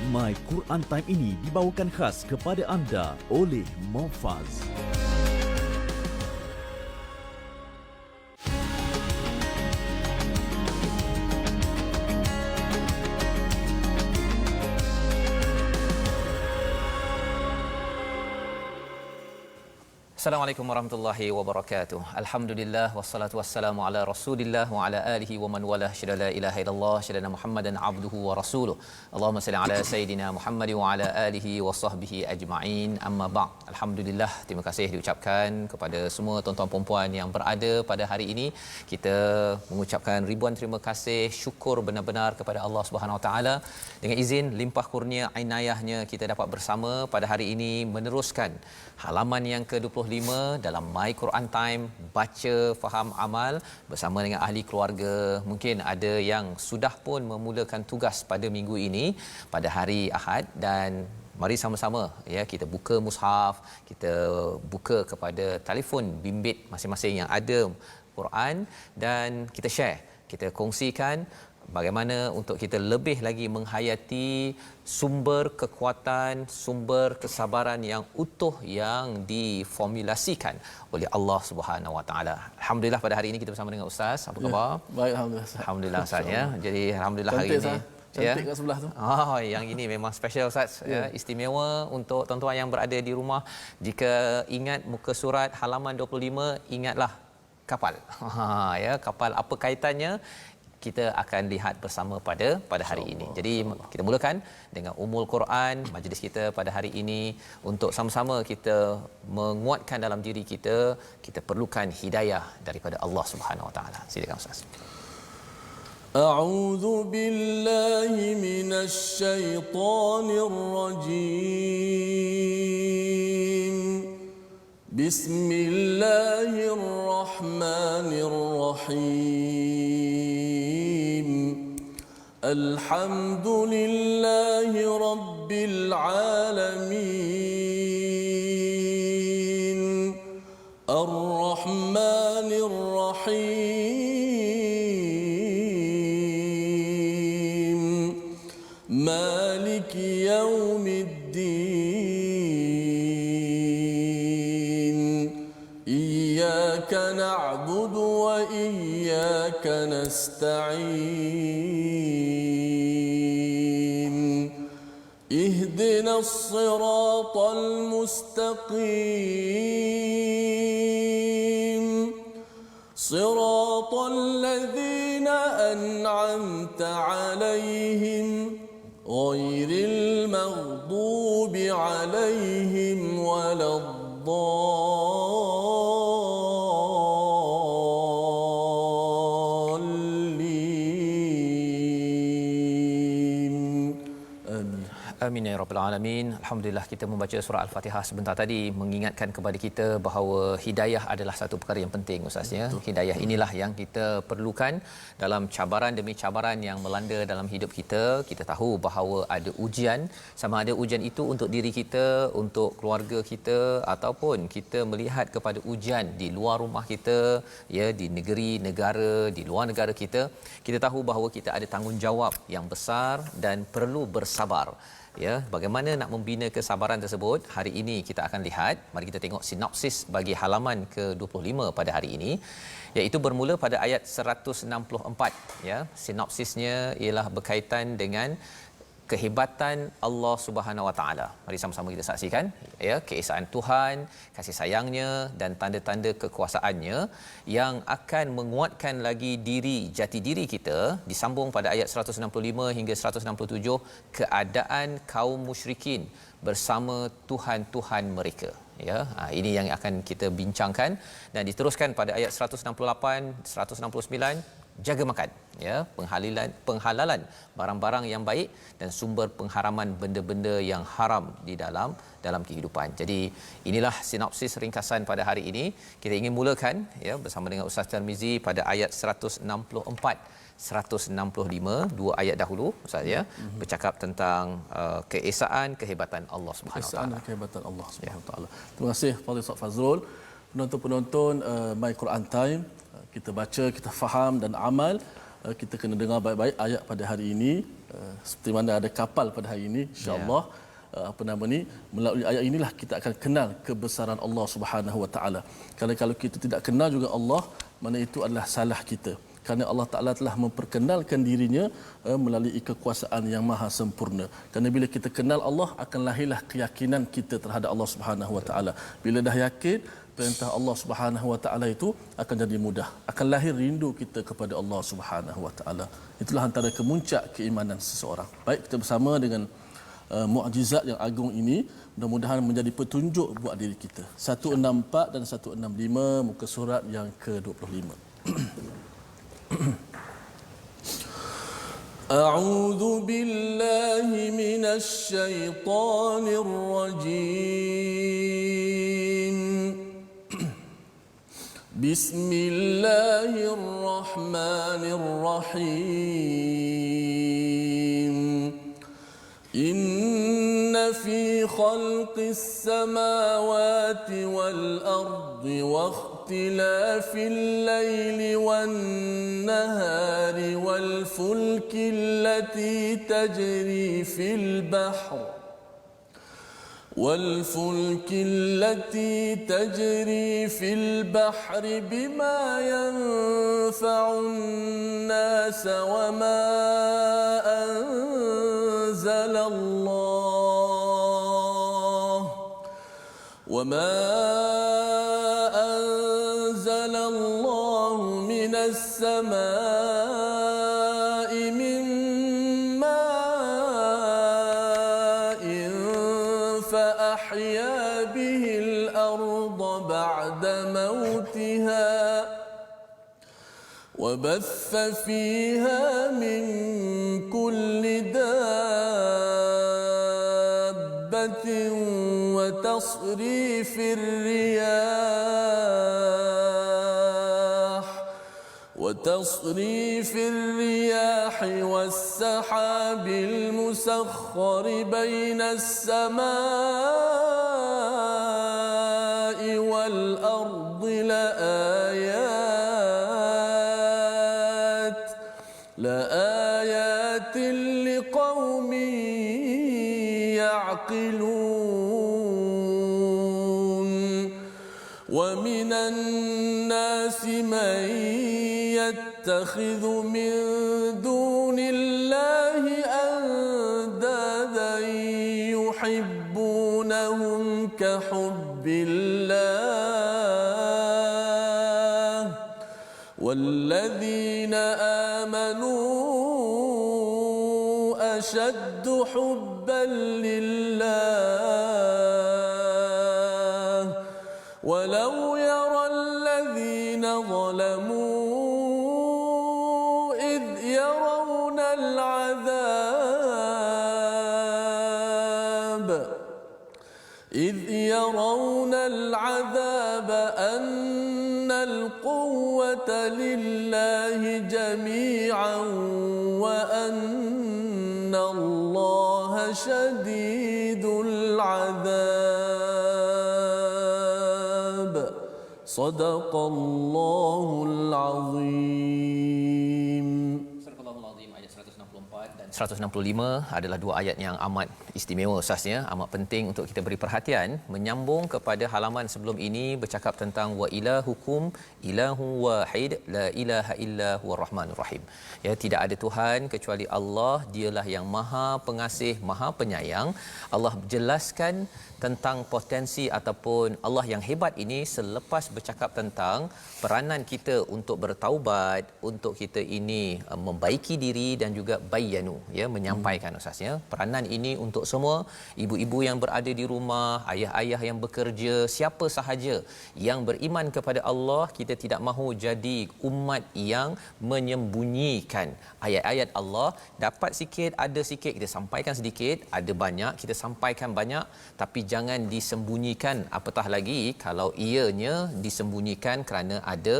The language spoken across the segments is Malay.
My Quran Time ini dibawakan khas kepada anda oleh Mufaz. Assalamualaikum warahmatullahi wabarakatuh. Alhamdulillah wassalatu wassalamu ala Rasulillah wa ala alihi wa man walah. Syada la ilaha illallah, syada Muhammadan abduhu wa rasuluh. Allahumma salli ala sayidina Muhammad wa ala alihi wa sahbihi ajma'in. Amma ba'd. Alhamdulillah, terima kasih diucapkan kepada semua tuan-tuan dan puan yang berada pada hari ini. Kita mengucapkan ribuan terima kasih, syukur benar-benar kepada Allah Subhanahu wa taala. Dengan izin limpah kurnia inayahnya kita dapat bersama pada hari ini meneruskan halaman yang ke-25 dalam My Quran Time, baca, faham, amal bersama dengan ahli keluarga. Mungkin ada yang sudah pun memulakan tugas pada minggu ini pada hari Ahad, dan mari sama-sama ya kita buka mushaf, kita buka kepada telefon bimbit masing-masing yang ada Quran, dan kita share, kita kongsikan bagaimana untuk kita lebih lagi menghayati sumber kekuatan, sumber kesabaran yang utuh yang diformulasikan oleh Allah Subhanahu Wa Taala. Alhamdulillah pada hari ini kita bersama dengan Ustaz. Apa khabar? Baik, alhamdulillah. Alhamdulillah Ustaz ya. Jadi alhamdulillah Cantik, hari ini cantik kat sebelah tu. yang ini memang special Ustaz ya, istimewa untuk tuan-tuan yang berada di rumah. Jika ingat muka surat halaman 25, ingatlah kapal. Ya, kapal apa kaitannya? Kita akan lihat bersama pada hari ini. Jadi kita mulakan dengan Ummul Quran majlis kita pada hari ini untuk sama-sama kita menguatkan dalam diri kita. Kita perlukan hidayah daripada Allah Subhanahu Wa Taala. Silakan Ustaz. A'udzu billahi minasy syaithanir rajim. Bismillahirrahmanirrahim. Alhamdulillahi rabbil alamin. Ar-Rahmanir Rahim. Maliki yaumiddin. Iyyaka na'budu wa iyyaka nasta'in. Ihdinas siratal mustaqim. Siratal ladzina an'amta 'alaihim ghairil maghdubi 'alaihim waladdallin. Amin ya rabbal alamin. Alhamdulillah, kita membaca surah Al-Fatihah sebentar tadi mengingatkan kepada kita bahawa hidayah adalah satu perkara yang penting Ustaz ya. Hidayah inilah yang kita perlukan dalam cabaran demi cabaran yang melanda dalam hidup kita. Kita tahu bahawa ada ujian, sama ada ujian itu untuk diri kita, untuk keluarga kita, ataupun kita melihat kepada ujian di luar rumah kita ya, di negeri, negara, di luar negara kita. Kita tahu bahawa kita ada tanggungjawab yang besar dan perlu bersabar. Ya, bagaimana nak membina kesabaran tersebut? Hari ini kita akan lihat. Mari kita tengok sinopsis bagi halaman ke-25 pada hari ini, iaitu bermula pada ayat 164 ya. Sinopsisnya ialah berkaitan dengan kehebatan Allah Subhanahu Wa Taala. Mari sama-sama kita saksikan ya, keesaan Tuhan, kasih sayangnya dan tanda-tanda kekuasaannya yang akan menguatkan lagi jati diri kita. Disambung pada ayat 165 hingga 167, keadaan kaum musyrikin bersama Tuhan-Tuhan mereka. Ya, ini yang akan kita bincangkan, dan diteruskan pada ayat 168, 169, jaga makan ya, penghalalan barang-barang yang baik dan sumber pengharaman benda-benda yang haram di dalam kehidupan. Jadi inilah sinopsis ringkasan pada hari ini. Kita ingin mulakan ya bersama dengan Ustaz Tarmizi pada ayat 164 165, dua ayat dahulu Ustaz ya, bercakap tentang keesaan kehebatan Allah Subhanahu Wa Taala. Kehebatan Allah Subhanahu Wa Taala. Terima kasih Fadil Ustaz Fazrul. Penonton-penonton My Quran Time, kita baca, kita faham dan amal kita kena dengar baik-baik ayat pada hari ini, seperti mana ada kapal pada hari ini, insya-Allah. Melalui ayat inilah kita akan kenal kebesaran Allah Subhanahu Wa Taala. Kalau kita tidak kenal juga Allah, mana itu adalah salah kita. Kerana Allah Ta'ala telah memperkenalkan dirinya melalui kekuasaan yang maha sempurna. Kerana bila kita kenal Allah, akan lahirlah keyakinan kita terhadap Allah Subhanahu Wa Taala. Bila dah yakin perintah Allah Subhanahu Wa Taala itu, akan jadi mudah. Akan lahir rindu kita kepada Allah Subhanahu Wa Taala. Itulah antara kemuncak keimanan seseorang. Baik, kita bersama dengan mukjizat yang agung ini, mudah-mudahan menjadi petunjuk buat diri kita. 164 dan 165 muka surat yang ke-25. أعوذ بالله من الشيطان الرجيم بسم الله الرحمن الرحيم إن في خلق السماوات والأرض واختلاف الليل والنهار والفلك التي تجري في البحر بما ينفع الناس وما أنزل الله من السماء من ماء فأحيا به الأرض بعد موتها وبث فيها من كل دابة وتصريف الرياح والسحاب المسخر بين السماء والأرض لآيات لقوم يعقلون ومن الناس من يتخذ من دون الله أندادا يحبونهم كحب الله والذين آمنوا أشد حبا لله ولو يرى الذين ظلموا إذ يرون العذاب أن القوة لله جميعا وأن الله شديد العذاب صدق الله العظيم. 165 adalah dua ayat yang amat istimewa Ustaznya, amat penting untuk kita beri perhatian, menyambung kepada halaman sebelum ini bercakap tentang wa ilahukum ilahu wahid la ilaha illa huwar rahmanur rahim. Ya, tidak ada tuhan kecuali Allah, dialah yang Maha Pengasih, Maha Penyayang. Allah jelaskan tentang potensi ataupun Allah yang hebat ini selepas bercakap tentang peranan kita untuk bertaubat, untuk kita ini membaiki diri dan juga bayanu, ya, menyampaikan Ustaznya. Peranan ini untuk semua ibu-ibu yang berada di rumah, ayah-ayah yang bekerja, siapa sahaja yang beriman kepada Allah. Kita tidak mahu jadi umat yang menyembunyikan ayat-ayat Allah. Dapat sikit, ada sikit, kita sampaikan sedikit, ada banyak, kita sampaikan banyak, tapi jangan disembunyikan, apatah lagi kalau ianya disembunyikan kerana ada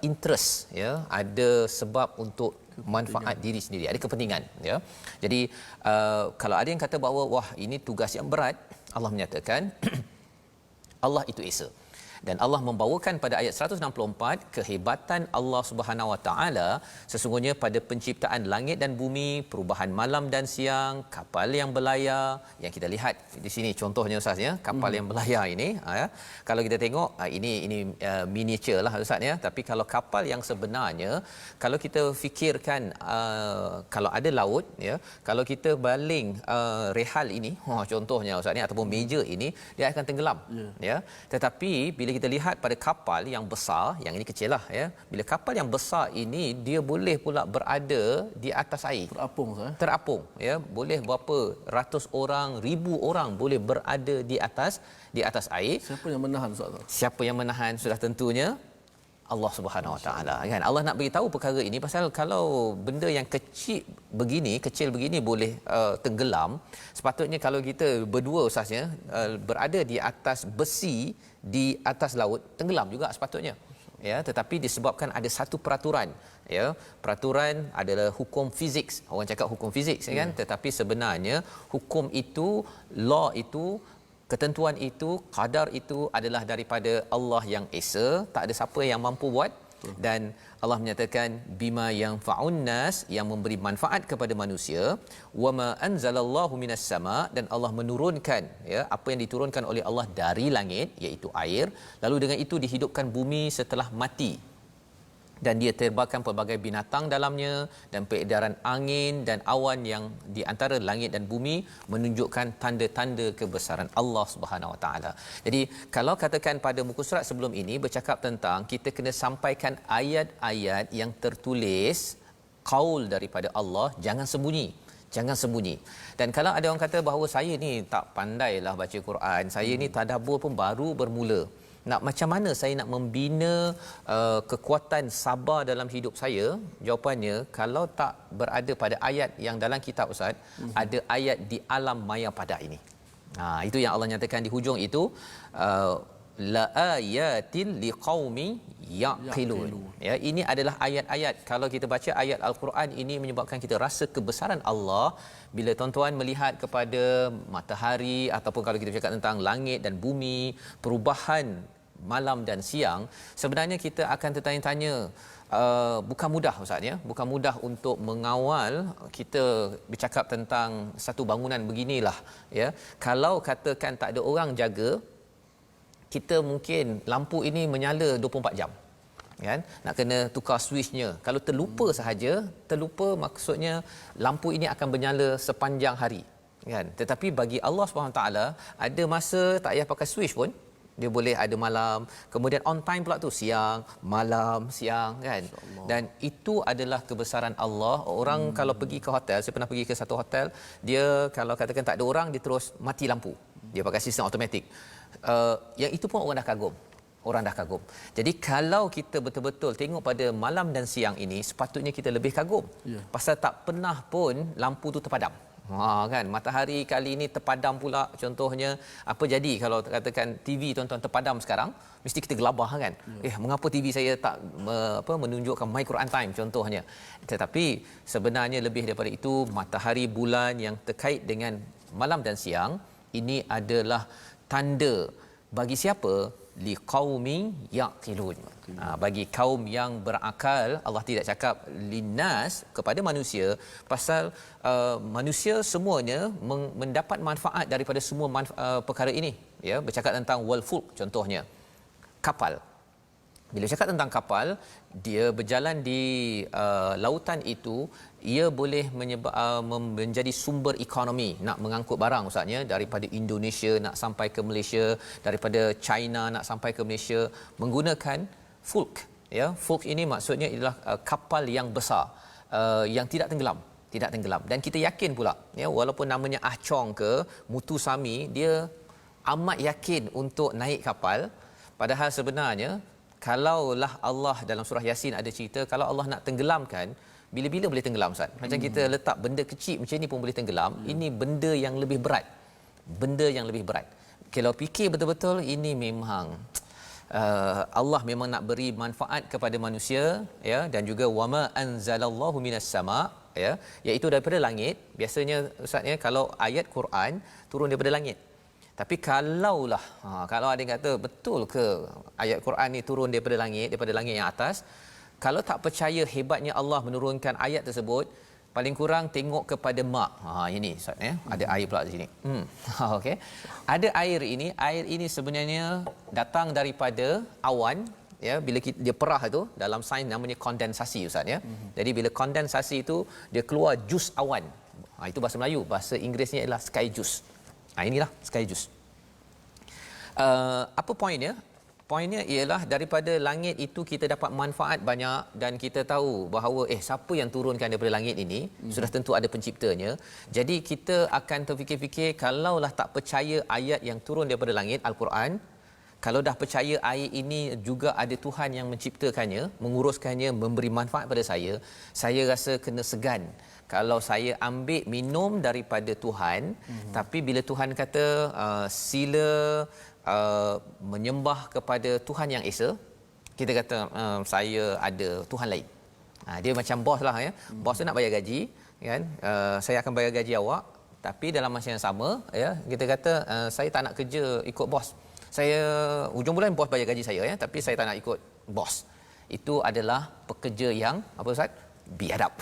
interest, ya, ada sebab untuk manfaat diri sendiri, ada kepentingan, ya. Jadi kalau ada yang kata bahawa wah ini tugas yang berat, Allah menyatakan Allah itu Esa. Dan Allah membawakan pada ayat 164 kehebatan Allah Subhanahu Wa Taala sesungguhnya pada penciptaan langit dan bumi, perubahan malam dan siang, kapal yang berlayar yang kita lihat di sini contohnya Ustaz ya, kapal yang berlayar ini ya. Kalau kita tengok ini miniature lah Ustaz ya, tapi kalau kapal yang sebenarnya kalau kita fikirkan kalau ada laut ya, kalau kita baling rehal ini contohnya Ustaz ni ataupun meja ini dia akan tenggelam ya. Tetapi bila kita lihat pada kapal yang besar, yang ini kecil lah ya, bila kapal yang besar ini dia boleh pula berada di atas air, terapung ya, boleh berapa ratus orang, ribu orang boleh berada di atas air. Siapa yang menahan Ustaz? Siapa yang menahan? Sudah tentunya Allah Subhanahu Wa Taala kan. Allah nak beritahu perkara ini pasal kalau benda yang kecil begini boleh tenggelam, sepatutnya kalau kita berdua Ustaznya berada di atas besi di atas laut, tenggelam juga sepatutnya. Ya, tetapi disebabkan ada satu peraturan ya, peraturan adalah hukum fizik. Orang cakap hukum fizik kan, tetapi sebenarnya hukum itu, law itu, ketentuan itu, qadar itu adalah daripada Allah yang Esa, tak ada siapa yang mampu buat. Dan Allah menyatakan bima yang fa'un nas, yang memberi manfaat kepada manusia, wama anzalallahu minas sama, dan Allah menurunkan ya apa yang diturunkan oleh Allah dari langit iaitu air, lalu dengan itu dihidupkan bumi setelah mati. Dan dia terbangkan pelbagai binatang dalamnya, dan peredaran angin dan awan yang di antara langit dan bumi menunjukkan tanda-tanda kebesaran Allah Subhanahu Wa Taala. Jadi kalau katakan pada muka surat sebelum ini bercakap tentang kita kena sampaikan ayat-ayat yang tertulis qaul daripada Allah, jangan sembunyi. Dan kalau ada orang kata bahawa saya ni tak pandailah baca Quran, saya ni tadabbur pun baru bermula, nak macam mana saya nak membina kekuatan sabar dalam hidup saya? Jawapannya, kalau tak berada pada ayat yang dalam kitab Ustaz, ada ayat di alam maya pada ini. Itu yang Allah nyatakan di hujung itu, la ayatin liqaumi yaqilun. Ya, ini adalah ayat-ayat. Kalau kita baca ayat Al-Quran ini menyebabkan kita rasa kebesaran Allah. Bila tuan-tuan melihat kepada matahari ataupun kalau kita cakap tentang langit dan bumi, perubahan malam dan siang, sebenarnya kita akan tertanya-tanya, bukan mudah Ustaz ya, bukan mudah untuk mengawal. Kita bercakap tentang satu bangunan beginilah ya, kalau katakan tak ada orang jaga, kita mungkin lampu ini menyala 24 jam kan, nak kena tukar switchnya. Kalau terlupa sahaja, terlupa maksudnya lampu ini akan menyala sepanjang hari kan. Tetapi bagi Allah SWT ada masa tak payah pakai switch pun, dia boleh ada malam, kemudian on time pula tu siang, malam, siang kan. Dan itu adalah kebesaran Allah. Orang kalau pergi ke hotel, saya pernah pergi ke satu hotel, dia kalau katakan tak ada orang, dia terus mati lampu, dia pakai sistem automatik. Yang itu pun orang dah kagum. Jadi kalau kita betul-betul tengok pada malam dan siang ini, sepatutnya kita lebih kagum. Pasal tak pernah pun lampu tu terpadam. Kan, matahari kali ini terpadam pula contohnya. Apa jadi kalau katakan TV tuan-tuan terpadam sekarang, mesti kita gelabah kan. Mengapa TV saya tak menunjukkan My Quran Time contohnya. Tetapi sebenarnya lebih daripada itu, matahari, bulan yang terkait dengan malam dan siang ini adalah tanda bagi siapa? Liqaumi yaqilun. Bagi kaum yang berakal. Allah tidak cakap linnas kepada manusia, pasal manusia semuanya mendapat manfaat daripada semua perkara ini ya. Bercakap tentang wal fulk contohnya, kapal. Bila cakap tentang kapal, dia berjalan di lautan itu, ia boleh menjadi sumber ekonomi, nak mengangkut barang Ustaznya, daripada Indonesia nak sampai ke Malaysia, daripada China nak sampai ke Malaysia menggunakan fulk ya. Fulk ini maksudnya ialah kapal yang besar, yang tidak tenggelam. Dan kita yakin pula ya, walaupun namanya Ah Chong ke Mutu Sami, dia amat yakin untuk naik kapal. Padahal sebenarnya kalaulah Allah dalam surah Yasin ada cerita, kalau Allah nak tenggelamkan, bila-bila boleh tenggelam Ustaz. Macam kita letak benda kecil macam ni pun boleh tenggelam. Ini benda yang lebih berat. Kalau fikir betul-betul, ini memang Allah memang nak beri manfaat kepada manusia ya. Dan juga wama anzalallahu minas sama ya, iaitu daripada langit. Biasanya Ustaz ya, kalau ayat Quran turun daripada langit. Tapi kalaulah kalau ada yang kata betul ke ayat Quran ni turun daripada langit yang atas, kalau tak percaya hebatnya Allah menurunkan ayat tersebut, paling kurang tengok kepada mak. Ini Ustaz ya. Ada air pula di sini. Okey. Ada air ini sebenarnya datang daripada awan ya, bila dia perah itu dalam sains namanya kondensasi Ustaz ya. Jadi bila kondensasi itu dia keluar jus awan. Itu bahasa Melayu, bahasa Inggerisnya ialah sky juice. Inilah sky juice. Apa poinnya? Poinnya ialah daripada langit itu kita dapat manfaat banyak dan kita tahu bahawa siapa yang turunkan daripada langit ini, sudah tentu ada penciptanya. Jadi kita akan terfikir-fikir, kalaulah tak percaya ayat yang turun daripada langit Al-Quran, kalau dah percaya air ini juga ada Tuhan yang menciptakannya, menguruskannya, memberi manfaat pada saya rasa kena segan kalau saya ambil minum daripada Tuhan, tapi bila Tuhan kata sila menyembah kepada Tuhan yang Esa, kita kata saya ada Tuhan lain. Dia macam bos lah ya. Bos tu nak bayar gaji kan, saya akan bayar gaji awak, tapi dalam masa yang sama ya, kita kata saya tak nak kerja ikut bos. Saya hujung bulan bos bayar gaji saya ya, tapi saya tak nak ikut bos. Itu adalah pekerja yang apa Ustaz? Biadab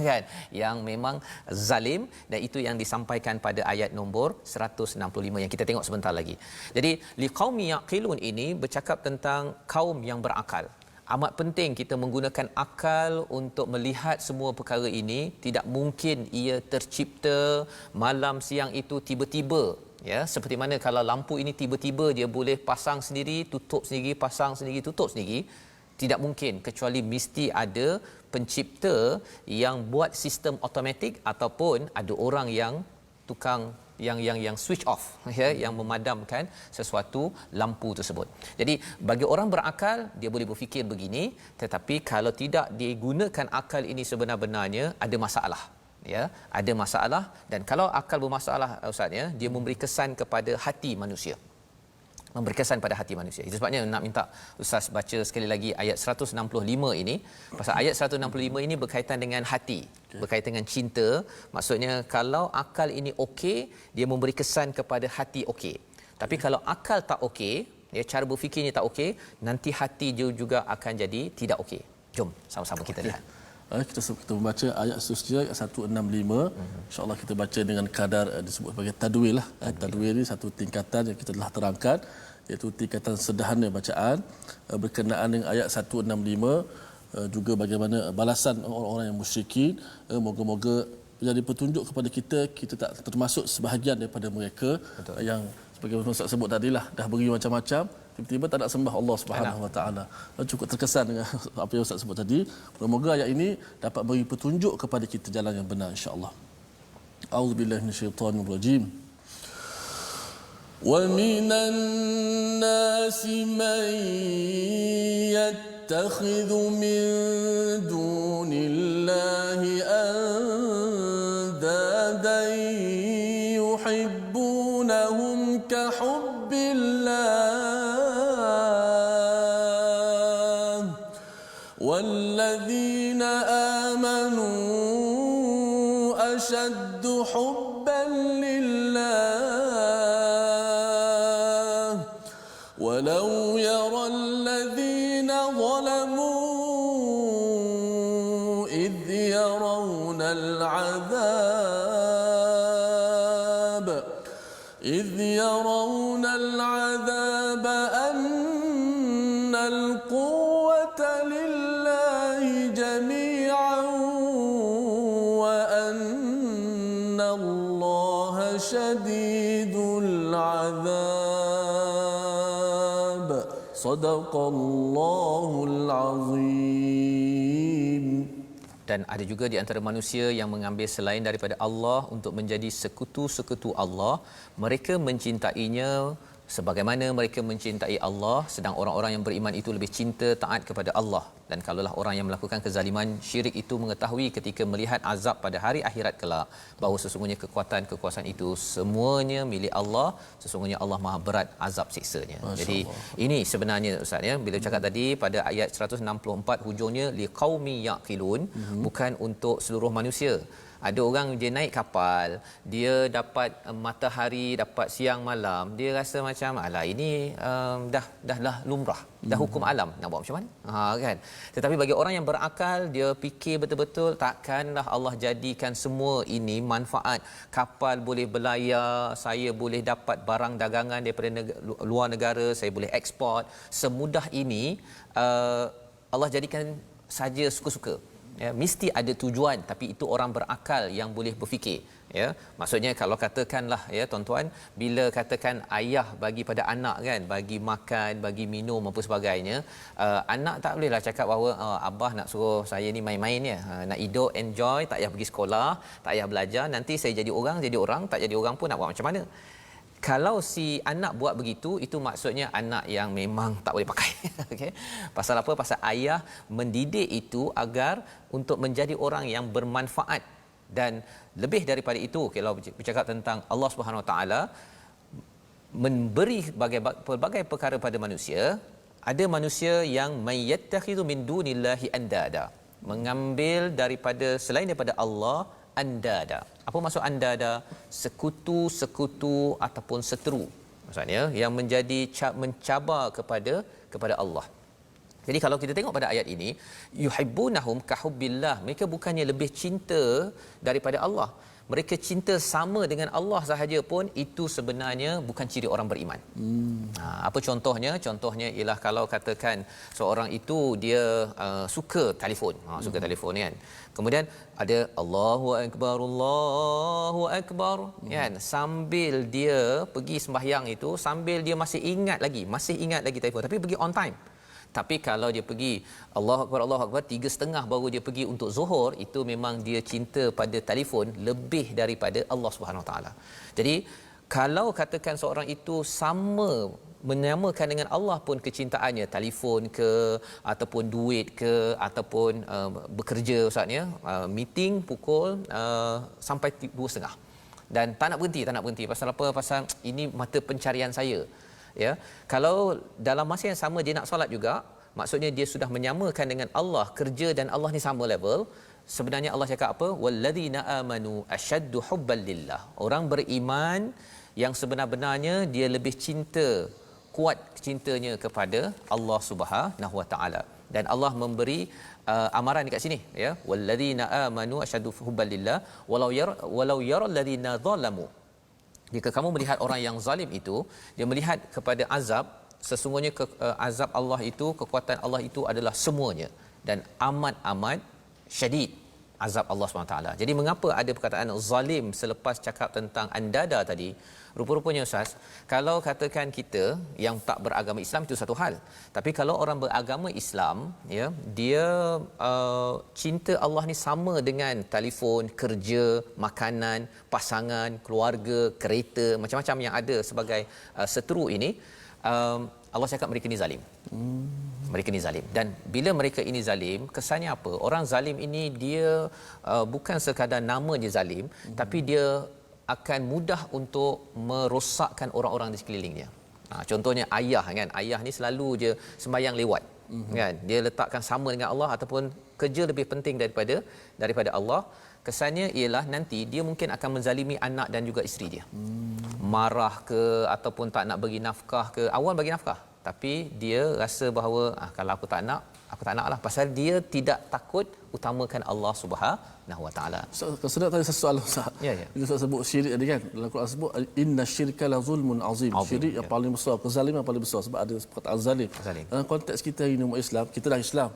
kan, yang memang zalim, dan itu yang disampaikan pada ayat nombor 165 yang kita tengok sebentar lagi. Jadi liqaumi yaqilun ini bercakap tentang kaum yang berakal. Amat penting kita menggunakan akal untuk melihat semua perkara ini. Tidak mungkin ia tercipta malam siang itu tiba-tiba ya, seperti mana kalau lampu ini tiba-tiba dia boleh pasang sendiri, tutup sendiri, pasang sendiri, tutup sendiri. Tidak mungkin, kecuali mesti ada pencipta yang buat sistem automatik ataupun ada orang yang tukang yang switch off ya, yang memadamkan sesuatu lampu tersebut. Jadi bagi orang berakal dia boleh berfikir begini, tetapi kalau tidak digunakan akal ini sebenar-benarnya ada masalah ya, ada masalah. Dan kalau akal bermasalah Ustaz ya, dia memberi kesan kepada hati manusia, memberi kesan pada hati manusia. Itu sebabnya nak minta Ustaz baca sekali lagi ayat 165 ini. Pasal ayat 165 ini berkaitan dengan hati, berkaitan dengan cinta. Maksudnya kalau akal ini okey, dia memberi kesan kepada hati okey. Tapi kalau akal tak okey, ya, cara berfikirnya tak okey, nanti hati dia juga akan jadi tidak okey. Jom sama-sama kita lihat. Kita membaca ayat seterusnya, ayat 165. InsyaAllah kita baca dengan kadar disebut sebagai tadwil lah. Tadwil ini satu tingkatan yang kita telah terangkan, iaitu tingkatan sederhana bacaan berkenaan dengan ayat 165, juga bagaimana balasan orang-orang yang musyrikin. Moga-moga menjadi petunjuk kepada kita, kita tak termasuk sebahagian daripada mereka. Betul. Yang sebagai Ustaz sebut tadilah, dah beri macam-macam, tiba-tiba tak nak sembah Allah Subhanahu Wa Taala. Cukup terkesan dengan apa yang Ustaz sebut tadi. Semoga ayat ini dapat beri petunjuk kepada kita jalan yang benar, insya-Allah. A'udzubillahi minasyaitonir rajim. Wa minan nasi man yattakhidhu min dunillahi andadan yuhibbunahum ka hubbillah والذين آمنوا أشد حبا لله ولو يرى الذين ظلموا إذ يرون العذاب أن القوة لله جميعا وأن الله شديد العذاب صدق الله العظيم. Dan ada juga di antara manusia yang mengambil selain daripada Allah untuk menjadi sekutu-sekutu Allah. Mereka mencintainya sebagaimana mereka mencintai Allah, sedang orang-orang yang beriman itu lebih cinta taat kepada Allah. Dan kalaulah orang yang melakukan kezaliman syirik itu mengetahui ketika melihat azab pada hari akhirat kelak, bahawa sesungguhnya kekuasaan itu semuanya milik Allah, sesungguhnya Allah Maha berat azab siksanya. Jadi ini sebenarnya Ustaz ya, bila cakap tadi pada ayat 164 hujungnya liqaumi yaqilun, bukan untuk seluruh manusia. Ada orang dia naik kapal, dia dapat matahari, dapat siang malam, dia rasa macam alah ini dah lumrah, dah hukum alam, nak buat macam mana? Kan. Tetapi bagi orang yang berakal, dia fikir betul-betul, takkanlah Allah jadikan semua ini manfaat. Kapal boleh berlayar, saya boleh dapat barang dagangan daripada luar negara, saya boleh ekspor. Semudah ini Allah jadikan saja suka-suka. Ya, mesti ada tujuan, tapi itu orang berakal yang boleh berfikir. Ya, maksudnya kalau katakanlah ya tuan-tuan, bila katakan ayah bagi pada anak kan, bagi makan, bagi minum apa sebagainya, anak tak bolehlah cakap bahawa abah nak suruh saya ni main-main ya, nak hidup enjoy, tak payah pergi sekolah, tak payah belajar, nanti saya jadi orang, tak jadi orang pun nak buat macam mana. Kalau si anak buat begitu, itu maksudnya anak yang memang tak boleh pakai. Okey. Pasal apa? Pasal ayah mendidik itu agar untuk menjadi orang yang bermanfaat. Dan lebih daripada itu, kalau bercakap tentang Allah Subhanahu Wa Taala memberi pelbagai perkara pada manusia, ada manusia yang mayyattakhidhu min dunillahi andada, mengambil daripada selain daripada Allah andada. Apa maksud andada? Sekutu-sekutu ataupun seteru. Maksudnya yang menjadi mencabar kepada Allah. Jadi kalau kita tengok pada ayat ini, yuhibbunahum kahubbillah, mereka bukannya lebih cinta daripada Allah. Mereka cinta sama dengan Allah sahaja pun, itu sebenarnya bukan ciri orang beriman. Apa contohnya? Contohnya ialah kalau katakan seorang itu dia suka telefon, suka telefon kan. Kemudian ada Allahu Akbar kan, sambil dia pergi sembahyang itu, sambil dia masih ingat lagi telefon, tapi pergi on time. Tapi kalau dia pergi Allahu Akbar 3.30 baru dia pergi untuk zuhur, itu memang dia cinta pada telefon lebih daripada Allah Subhanahu Wa Taala. Jadi kalau katakan seorang itu sama menyamakan dengan Allah pun kecintaannya, telefon ke ataupun duit ke ataupun bekerja ustaznya, meeting pukul sampai 2.30 dan tak nak berhenti. Pasal apa? Pasal ini mata pencarian saya. Ya, kalau dalam masa yang sama dia nak solat juga, maksudnya dia sudah menyamakan dengan Allah, kerja dan Allah ni sama level. Sebenarnya Allah cakap apa? Walladzina amanu ashaddu hubban lillah. Orang beriman yang sebenar-benarnya dia lebih kuat cintanya kepada Allah Subhanahu Wa Taala. Dan Allah memberi amaran dekat sini ya, walladzina amanu ashaddu hubban lillah walau yaral ladzina zalamu. Jika kamu melihat orang yang zalim itu, dia melihat kepada azab, sesungguhnya azab Allah itu, kekuatan Allah itu adalah semuanya dan amat syadid azab Allah SWT. Jadi mengapa ada perkataan zalim selepas cakap tentang andada tadi? Rupa-rupanya Ustaz, kalau katakan kita yang tak beragama Islam itu satu hal. Tapi kalau orang beragama Islam, ya, dia cinta Allah ni sama dengan telefon, kerja, makanan, pasangan, keluarga, kereta, macam-macam yang ada sebagai seteru ini, Allah cakap mereka ni zalim. Mereka ni zalim. Dan bila mereka ini zalim, kesannya apa? Orang zalim ini dia bukan sekadar nama dia zalim, tapi dia akan mudah untuk merosakkan orang-orang di sekelilingnya. Contohnya ayah kan, ayah ni selalu je sembahyang lewat. Kan? Dia letakkan sama dengan Allah ataupun kerja lebih penting daripada Allah. Kesannya ialah nanti dia mungkin akan menzalimi anak dan juga isteri dia. Marah ke ataupun tak nak bagi nafkah ke. Awal bagi nafkah, tapi dia rasa bahawa kalau aku tak nak lah, pasal dia tidak takut utamakan Allah Subhanahu Wa Taala. Sedap tadi satu soalan Ustaz. Ya. Bila Ustaz sebut syirik tadi kan, dalam Quran sebut inna syirka la zulmun azim. Syirik yang paling besar, kezaliman yang paling besar, sebab ada perkataan zalim. Dalam konteks kita ini umat Islam, kita dah Islam.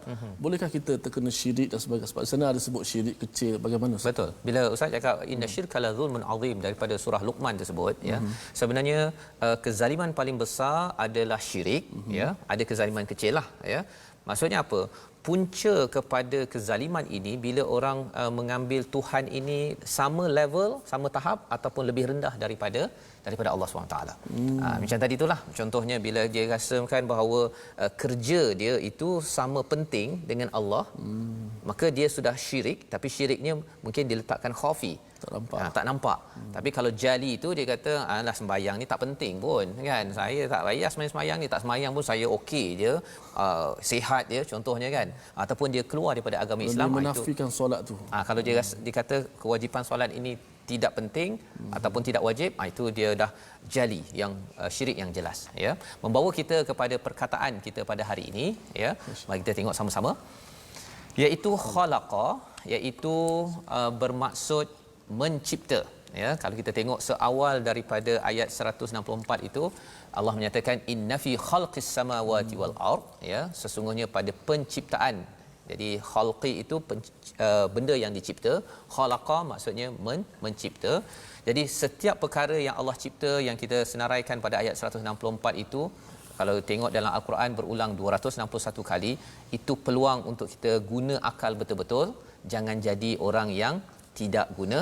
Bolehkah kita terkena syirik dan sebagainya? Sebab di sana ada sebut syirik kecil, bagaimana Ustaz? Betul. Bila Ustaz cakap inna syirka la zulmun azim daripada surah Luqman tersebut, ya. Sebenarnya kezaliman paling besar adalah syirik, ya. Ada kezaliman kecil lah, ya. Maksudnya apa? Punca kepada kezaliman ini bila orang mengambil Tuhan ini sama level, sama tahap ataupun lebih rendah daripada Allah SWT. Macam tadi itulah contohnya, bila dia rasakan bahawa kerja dia itu sama penting dengan Allah, maka dia sudah syirik, tapi syiriknya mungkin diletakkan khafi. tak nampak. Tapi kalau jali tu dia kata alah sembahyang ni tak penting pun kan. Saya tak payah sembahyang ni, tak sembahyang pun saya okey je. Sihat dia contohnya kan. Ataupun dia keluar daripada agama Islam dia menafikan solat tu. Kalau dia kata kewajipan solat ini tidak penting ataupun tidak wajib, itu dia dah jali yang syirik yang jelas ya. Membawa kita kepada perkataan kita pada hari ini ya. Mari kita tengok sama-sama. Iaitu khalaqa, iaitu bermaksud mencipta ya. Kalau kita tengok seawal daripada ayat 164 itu Allah menyatakan inna fi khalqis samawati wal ard ya, sesungguhnya pada penciptaan. Jadi khalqi itu benda yang dicipta, khalaqa maksudnya mencipta. Jadi setiap perkara yang Allah cipta yang kita senaraikan pada ayat 164 itu, kalau tengok dalam Al-Quran berulang 261 kali, itu peluang untuk kita guna akal betul-betul, jangan jadi orang yang tidak guna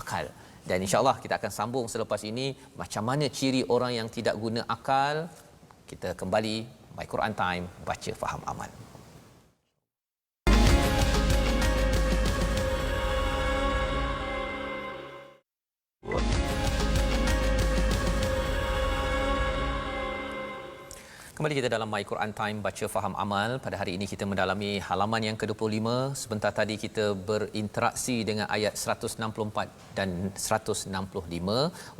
akal. Dan insya-Allah kita akan sambung selepas ini macam mana ciri orang yang tidak guna akal. Kita kembali My Quran Time, baca faham amal. Kembali kita dalam My Quran Time, baca faham amal. Pada hari ini kita mendalami halaman yang ke-25. Sebentar tadi kita berinteraksi dengan ayat 164 dan 165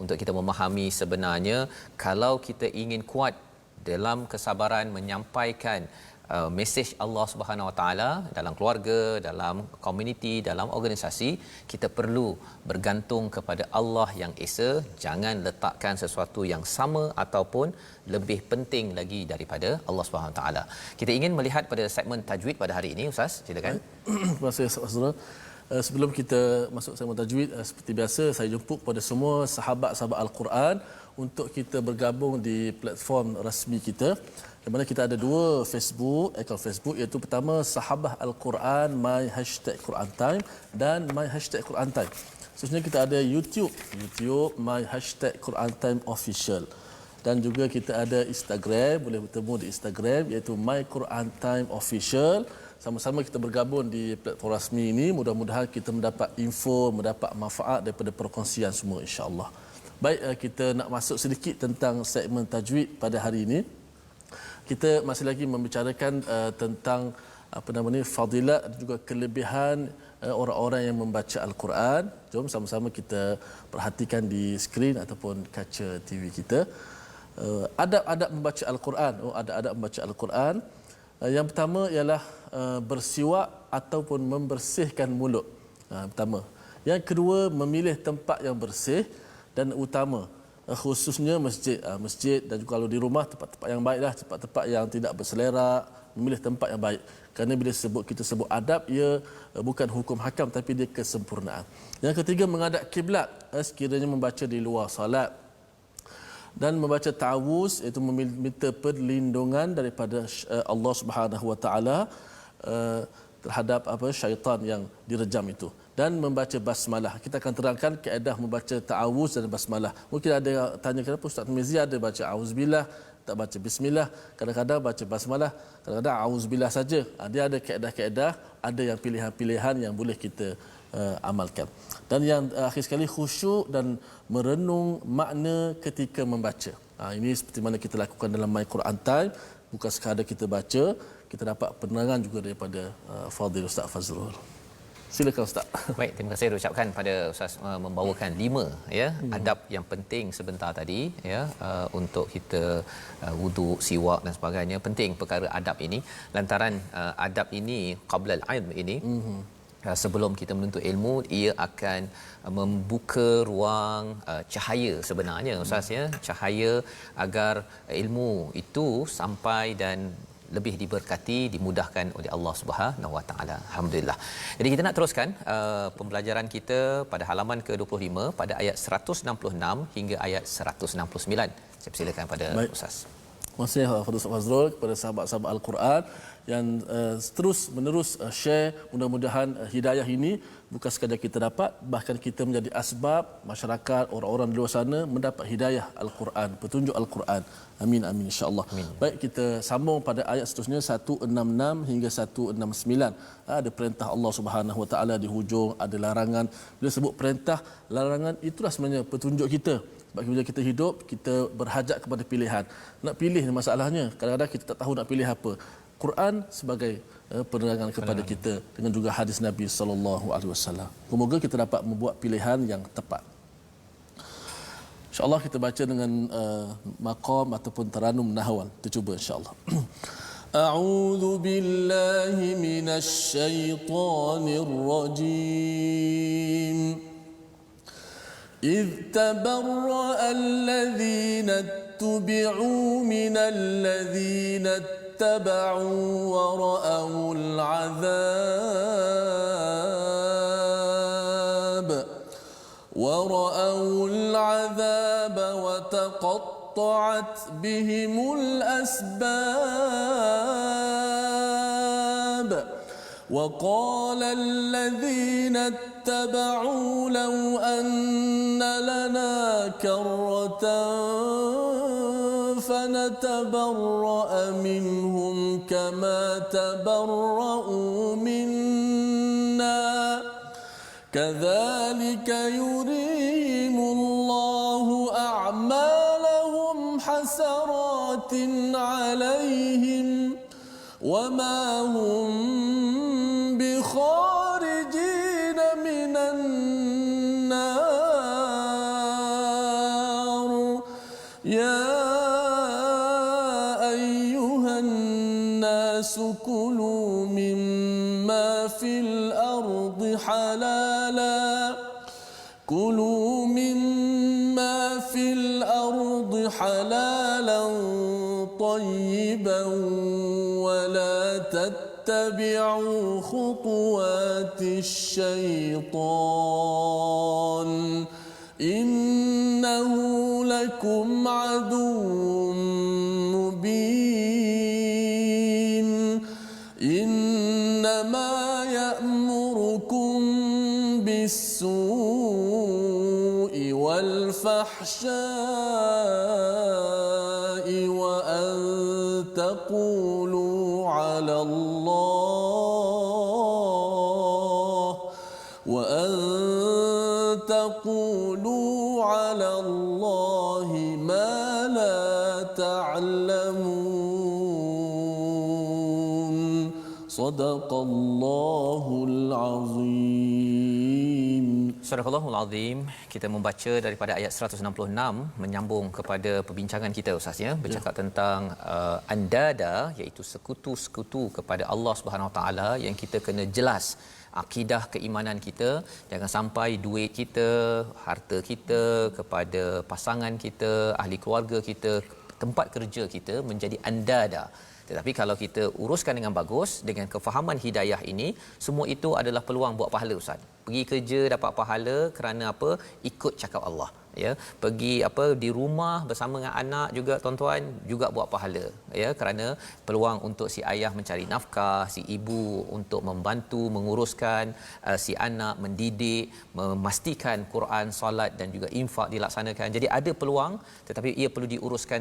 untuk kita memahami sebenarnya kalau kita ingin kuat dalam kesabaran menyampaikan mesej Allah Subhanahu Wa Taala dalam keluarga, dalam komuniti, dalam organisasi, kita perlu bergantung kepada Allah yang Esa. Jangan letakkan sesuatu yang sama ataupun lebih penting lagi daripada Allah Subhanahu Wa Taala. Kita ingin melihat pada segmen tajwid pada hari ini, Ustaz. Silakan. Terima kasih Ustaz. Sebelum kita masuk segmen tajwid, seperti biasa saya jemput kepada semua sahabat-sahabat Al-Quran untuk kita bergabung di platform rasmi kita. Di mana kita ada dua akaun Facebook, iaitu pertama Sahabah Al-Quran My #Quran Time dan My #Quran Time. Seterusnya kita ada YouTube My #Quran Time Official. Dan juga kita ada Instagram, boleh bertemu di Instagram iaitu My Quran Time Official. Sama-sama kita bergabung di platform rasmi ini, mudah-mudahan kita mendapat info, mendapat manfaat daripada perkongsian semua insya-Allah. Baik, kita nak masuk sedikit tentang segmen tajwid pada hari ini. Kita masih lagi membicarakan tentang fadilat dan juga kelebihan orang-orang yang membaca Al-Quran. Jom sama-sama kita perhatikan di skrin ataupun kaca TV kita. Adab-adab membaca Al-Quran. Adab-adab membaca Al-Quran. Yang pertama ialah bersiwak ataupun membersihkan mulut. Pertama. Yang kedua, memilih tempat yang bersih dan utama, khususnya masjid dan juga kalau di rumah tempat-tempat yang baiklah, tempat-tempat yang tidak berselerak, memilih tempat yang baik. Kerana bila kita sebut adab, ia bukan hukum hakam tapi dia kesempurnaan. Yang ketiga, menghadap kiblat sekiranya membaca di luar salat. Dan membaca ta'awuz iaitu meminta perlindungan daripada Allah Subhanahu Wa Taala terhadap syaitan yang direjam itu. Dan membaca basmalah. Kita akan terangkan kaedah membaca ta'awuz dan basmalah. Mungkin ada yang tanya kenapa Ustaz Tirmizi ada baca auzubillah, tak baca bismillah, kadang-kadang baca basmalah, kadang-kadang auzubillah saja. Dia ada kaedah-kaedah, ada yang pilihan-pilihan yang boleh kita amalkan. Dan yang akhir sekali, khusyuk dan merenung makna ketika membaca. Ini seperti mana kita lakukan dalam My Quran Time. Bukan sekadar kita baca, kita dapat penerangan juga daripada Fadil Ustaz Fazrul. Silakan Ustaz. Baik, terima kasih ucapkan pada Ustaz membawakan 5 adab yang penting sebentar tadi ya, untuk kita wuduk, siwak dan sebagainya. Penting perkara adab ini lantaran adab ini qabla al-ilm ini sebelum kita menuntut ilmu, ia akan membuka ruang cahaya sebenarnya Ustaz ya, cahaya agar ilmu itu sampai dan lebih diberkati, dimudahkan oleh Allah Subhanahu Wa Taala. Alhamdulillah. Jadi kita nak teruskan pembelajaran kita pada halaman ke-25 pada ayat 166 hingga ayat 169. Saya persilakan pada Ustaz. Terima kasih Fadil Ustaz Fazrul kepada sahabat-sahabat Al-Quran yang terus menerus share. Mudah-mudahan hidayah ini bukan sekadar kita dapat, bahkan kita menjadi asbab masyarakat, orang-orang di luar sana mendapat hidayah Al-Quran, petunjuk Al-Quran. Amin amin insya-Allah. Baik, kita sambung pada ayat seterusnya 166 hingga 169. Ada perintah Allah Subhanahu Wa Taala di hujung, ada larangan. Bila sebut perintah, larangan, itulah sebenarnya petunjuk kita. Sebab bila kita hidup, kita berhajat kepada pilihan. Nak pilih ni masalahnya. Kadang-kadang kita tak tahu nak pilih apa. Quran sebagai penerangan kepada kita, dengan juga hadis Nabi sallallahu alaihi wasallam. Semoga kita dapat membuat pilihan yang tepat. InsyaAllah kita baca dengan maqam ataupun taranum nahwan. Kita cuba insyaAllah. A'udzu billahi minasy syaithanir rajim. إذ تبرأ الذين اتبعوا من الذين اتبعوا ورأوا العذاب وتقطعت بهم الأسباب وقال الذين اتبعوا لو أن لنا كرة فنتبرأ منهم كما تبرؤوا منا كذلك يريهم الله أعمالهم حسرات عليهم وما هم بخارجين من النار يا أيها الناس كلوا مما في الأرض حلالا طيبا ولا تتبعوا خطوات الشيطان إنه لكم عدو مبين إنما يأمركم بالسوء والفحشاء وأن تقولوا على الله ما لا تعلمون صدق الله العظيم. Surahul Azim, kita membaca daripada ayat 166 menyambung kepada perbincangan kita Ustaz ya, bercakap tentang andada, iaitu sekutu-sekutu kepada Allah Subhanahu Wa Taala, yang kita kena jelas akidah keimanan kita. Jangan sampai duit kita, harta kita, kepada pasangan kita, ahli keluarga kita, tempat kerja kita menjadi andada. Tetapi kalau kita uruskan dengan bagus, dengan kefahaman hidayah ini, semua itu adalah peluang buat pahala Ustaz. Pergi kerja dapat pahala kerana apa? Ikut cakap Allah. Ya, pergi di rumah bersama dengan anak juga tuan-tuan juga buat pahala, ya, kerana peluang untuk si ayah mencari nafkah, si ibu untuk membantu menguruskan si anak, mendidik, memastikan Quran, solat dan juga infak dilaksanakan. Jadi ada peluang, tetapi ia perlu diuruskan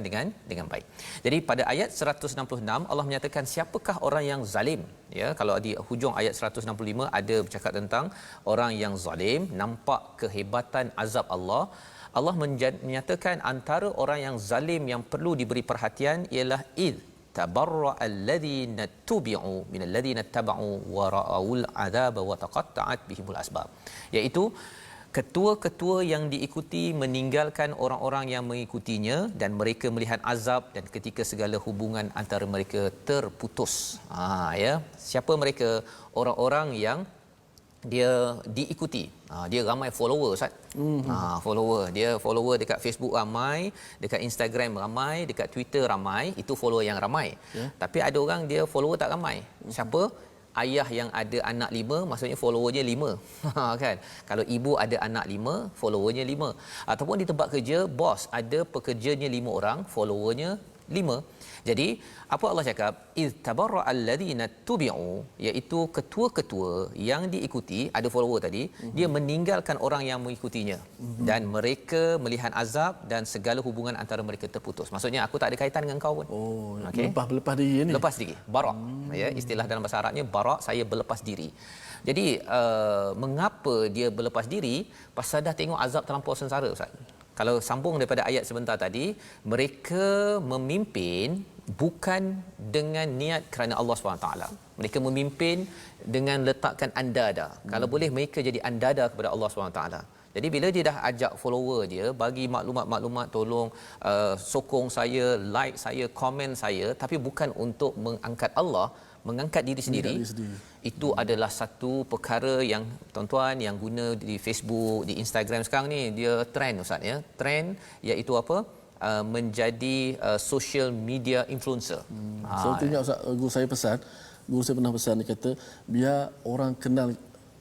dengan baik. Jadi pada ayat 166 Allah menyatakan siapakah orang yang zalim, ya. Kalau di hujung ayat 165 ada bercakap tentang orang yang zalim, nampak kehebatan azab Allah. Allah menyatakan antara orang yang zalim yang perlu diberi perhatian ialah id tabarra alladhina tubi'u min alladhina taba'u wa ra'ul adzaba wa taqatta'at bihimul asbab, iaitu ketua-ketua yang diikuti meninggalkan orang-orang yang mengikutinya dan mereka melihat azab, dan ketika segala hubungan antara mereka terputus. Ya, siapa mereka? Orang-orang yang dia diikuti. Dia ramai follower Ustaz. Follower. Dia follower dekat Facebook ramai, dekat Instagram ramai, dekat Twitter ramai, itu follower yang ramai. Yeah. Tapi ada orang dia follower tak ramai. Siapa? Ayah yang ada anak 5, maksudnya followernya 5. Kan? Kalau ibu ada anak 5, followernya 5. Ataupun di tempat kerja, bos ada pekerjanya 5 orang, followernya 5. Jadi apa Allah cakap, iz tabarra'al ladzina tubi'u, iaitu ketua-ketua yang diikuti, ada follower tadi, dia meninggalkan orang yang mengikutinya, dan mereka melihat azab dan segala hubungan antara mereka terputus. Maksudnya aku tak ada kaitan dengan kau pun. Okey. Lepas diri ni. Lepas diri, bara'. Ya, istilah dalam bahasa Arabnya bara', saya berlepas diri. Jadi mengapa dia berlepas diri? Pasal dah tengok azab terlampau sengsara, Ustaz. Kalau sambung daripada ayat sebentar tadi, mereka memimpin bukan dengan niat kerana Allah SWT. Mereka memimpin dengan letakkan andada. Kalau boleh mereka jadi andada kepada Allah SWT. Jadi bila dia dah ajak follower dia, bagi maklumat-maklumat, tolong sokong saya, like saya, komen saya, tapi bukan untuk mengangkat Allah, mengangkat diri sendiri. Itu adalah satu perkara yang tuan-tuan yang guna di Facebook, di Instagram sekarang ni, dia trend, Ustaz, ya. Trend iaitu apa? Menjadi social media influencer. So ingat Ustaz, guru saya pernah pesan, dia kata biar orang kenal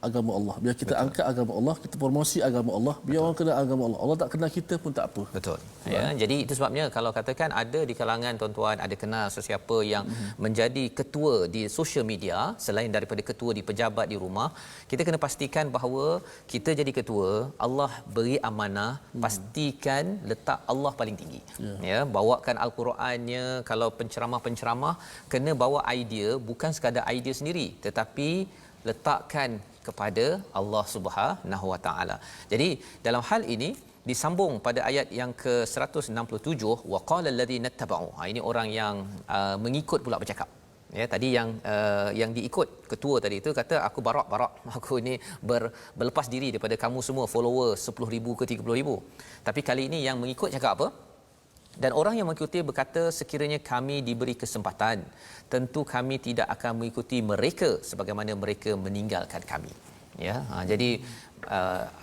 agama Allah, biar kita angkat agama Allah, kita promosi agama Allah, biar orang kenal agama Allah. Allah tak kenal kita pun tak apa. Betul. Ya, jadi itu sebabnya kalau katakan ada di kalangan tuan-tuan ada kenal sesiapa yang menjadi ketua di social media selain daripada ketua di pejabat di rumah, kita kena pastikan bahawa kita jadi ketua, Allah beri amanah, pastikan letak Allah paling tinggi. Ya, bawakan al-Qurannya, kalau penceramah-penceramah kena bawa idea, bukan sekadar idea sendiri, tetapi letakkan kepada Allah Subhanahu Wa Taala. Jadi dalam hal ini disambung pada ayat yang ke-167, waqala alladziina ittaba'u. Ini orang yang mengikut pula bercakap. Ya, tadi yang diikut ketua tadi itu kata aku barak, aku ini berlepas diri daripada kamu semua follower 10,000 ke 30,000. Tapi kali ini yang mengikut cakap apa? Dan orang yang mengikuti berkata, sekiranya kami diberi kesempatan, tentu kami tidak akan mengikuti mereka sebagaimana mereka meninggalkan kami. Ya, jadi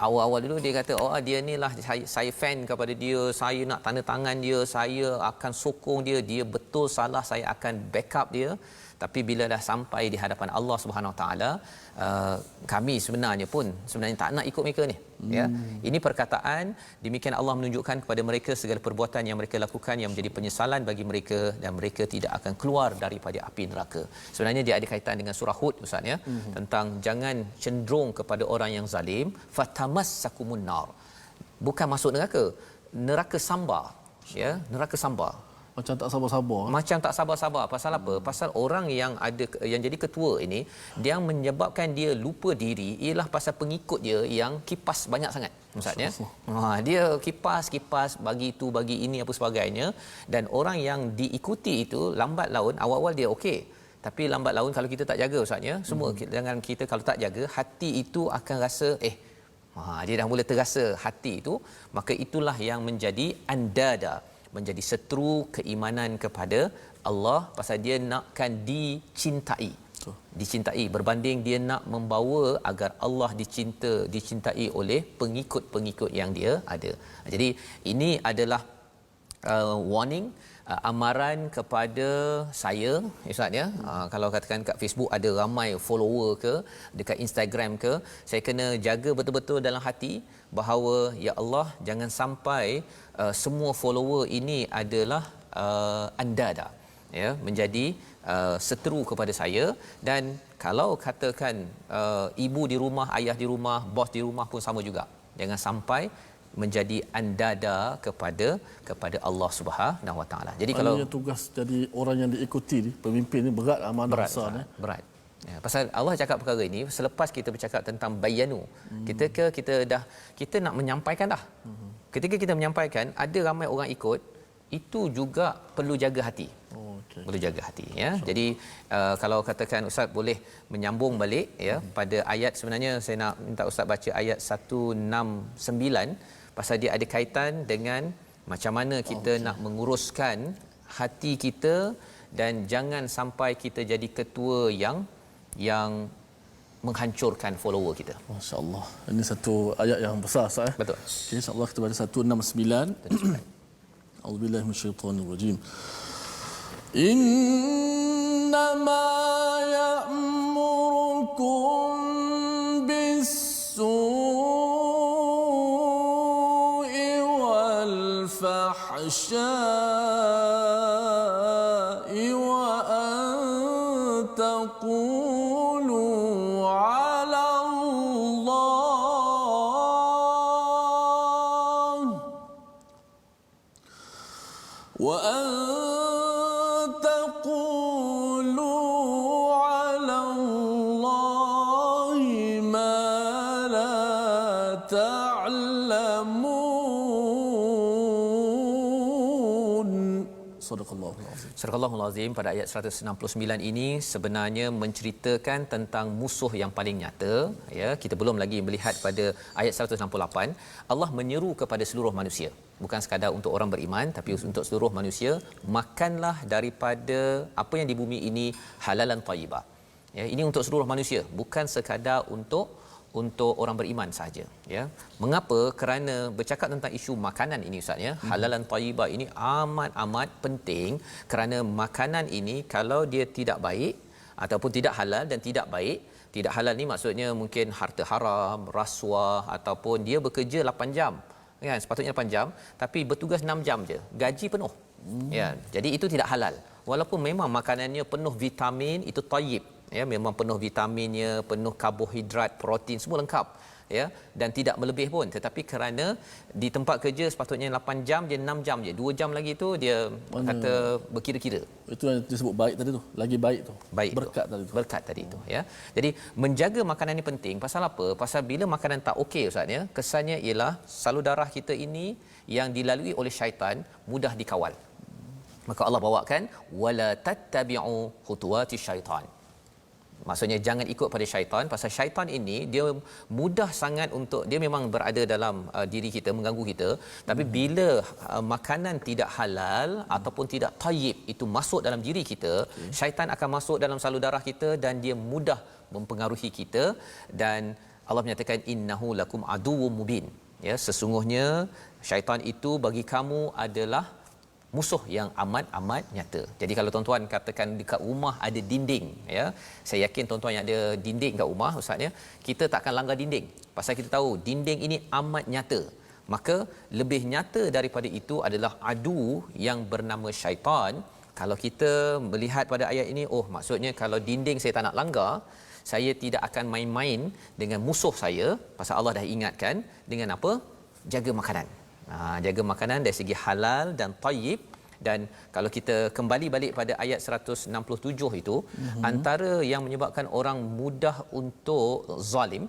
awal-awal dulu dia kata, oh dia ni lah, saya fan kepada dia, saya nak tanda tangan dia, saya akan sokong dia, dia betul salah saya akan backup dia. Tapi bila dah sampai di hadapan Allah Subhanahu Wa Taala, kami sebenarnya tak nak ikut mereka ni. Ya, ini perkataan demikian Allah menunjukkan kepada mereka segala perbuatan yang mereka lakukan yang menjadi penyesalan bagi mereka, dan mereka tidak akan keluar daripada api neraka. Sebenarnya dia ada kaitan dengan surah Hud, Ustaz, ya, tentang jangan cenderung kepada orang yang zalim, fatamassakumun nar, bukan masuk neraka sambar, ya, neraka sambar. Macam tak sabar-sabar. Pasal apa? Pasal orang yang jadi ketua ini, dia menyebabkan dia lupa diri ialah pasal pengikut dia yang kipas banyak sangat, Ustaz, ya. Dia kipas bagi itu, bagi ini, apa sebagainya, dan orang yang diikuti itu lambat laun, awal-awal dia okey, tapi lambat laun kalau kita tak jaga, Ustaz, ya, semua dengan kita kalau tak jaga, hati itu akan rasa dia dah mula terasa hati itu, maka itulah yang menjadi andada, menjadi seteru keimanan kepada Allah, pasal dia nakkan dicintai berbanding dia nak membawa agar Allah dicintai oleh pengikut-pengikut yang dia ada. Jadi ini adalah warning, amaran kepada saya, Ustaz, ya. Kalau katakan kat Facebook ada ramai follower ke, dekat Instagram ke, saya kena jaga betul-betul dalam hati bahawa ya Allah, jangan sampai semua follower ini adalah andada, ya, menjadi seteru kepada saya. Dan kalau katakan ibu di rumah, ayah di rumah, bos di rumah pun sama juga, jangan sampai menjadi andada kepada Allah Subhanahu Wa Taala. Jadi kalau tugas jadi orang yang diikuti ni, pemimpin ni berat, amanah besar ni. Berat. Ya, pasal Allah cakap perkara ini selepas kita bercakap tentang bayanu. Kita nak menyampaikan dah. Ketika kita menyampaikan, ada ramai orang ikut, itu juga perlu jaga hati. Perlu jaga hati, ya. Jadi kalau katakan Ustaz boleh menyambung balik, ya, pada ayat, sebenarnya saya nak minta Ustaz baca ayat 169, pasal dia ada kaitan dengan macam mana kita nak menguruskan hati kita, dan jangan sampai kita jadi ketua yang menghancurkan follower kita. Masya-Allah. Ini satu ayat yang besar, Ustaz. Betul. Okey, insya-Allah kita baca 169. A'udzubillahi minasyaitonir rajim. Innama ya'murukum bis-su'i wal الفحشاء وأن تقولوا على الله وأن تقولوا على الله ما لا تعلمون. صدق الله العظيم. Surah Al-Azim pada ayat 169 ini sebenarnya menceritakan tentang musuh yang paling nyata, ya. Kita belum lagi melihat pada ayat 168. Allah menyeru kepada seluruh manusia, bukan sekadar untuk orang beriman tapi untuk seluruh manusia, makanlah daripada apa yang di bumi ini halalan thayyibah. Ya, ini untuk seluruh manusia, bukan sekadar untuk orang beriman sahaja, ya. Mengapa? Kerana bercakap tentang isu makanan ini, ustaz, ya, halalan thayyibah ini amat penting, kerana makanan ini kalau dia tidak baik ataupun tidak halal dan tidak baik, tidak halal ni maksudnya mungkin harta haram, rasuah, ataupun dia bekerja 8 jam, kan, sepatutnya 8 jam tapi bertugas 6 jam je, gaji penuh. Ya, jadi itu tidak halal. Walaupun memang makanannya penuh vitamin, itu thayyib, ya, memang penuh vitaminnya, penuh karbohidrat, protein, semua lengkap, ya, dan tidak melebih pun, tetapi kerana di tempat kerja sepatutnya 8 jam, dia 6 jam je, 2 jam lagi tu dia kata berkira-kira. Itu yang disebut baik tadi tu, lagi baik tu. Baik berkat tu. tadi tu. Berkat tadi tu, ya. Jadi menjaga makanan ni penting. Pasal apa? Pasal bila makanan tak okey, ustaz, ya, kesannya ialah salur darah kita ini yang dilalui oleh syaitan mudah dikawal. Maka Allah bawakan wala tattabi'u khutuwati syaitan. Maksudnya jangan ikut pada syaitan, pasal syaitan ini dia mudah sangat untuk, dia memang berada dalam diri kita, mengganggu kita, tapi bila makanan tidak halal ataupun tidak tayyib itu masuk dalam diri kita, syaitan akan masuk dalam salur darah kita dan dia mudah mempengaruhi kita. Dan Allah menyatakan innahu lakum aduwwum mubin, ya, sesungguhnya syaitan itu bagi kamu adalah musuh yang amat nyata. Jadi kalau tuan-tuan katakan dekat rumah ada dinding, ya, saya yakin tuan-tuan yang ada dinding kat rumah, ustaz, ya, kita takkan langgar dinding pasal kita tahu dinding ini amat nyata. Maka lebih nyata daripada itu adalah adu yang bernama syaitan. Kalau kita melihat pada ayat ini, oh, maksudnya kalau dinding saya tak nak langgar, saya tidak akan main-main dengan musuh saya, pasal Allah dah ingatkan dengan apa? Jaga makanan. Jaga makanan dari segi halal dan tayyib. Dan kalau kita kembali balik pada ayat 167 itu, antara yang menyebabkan orang mudah untuk zalim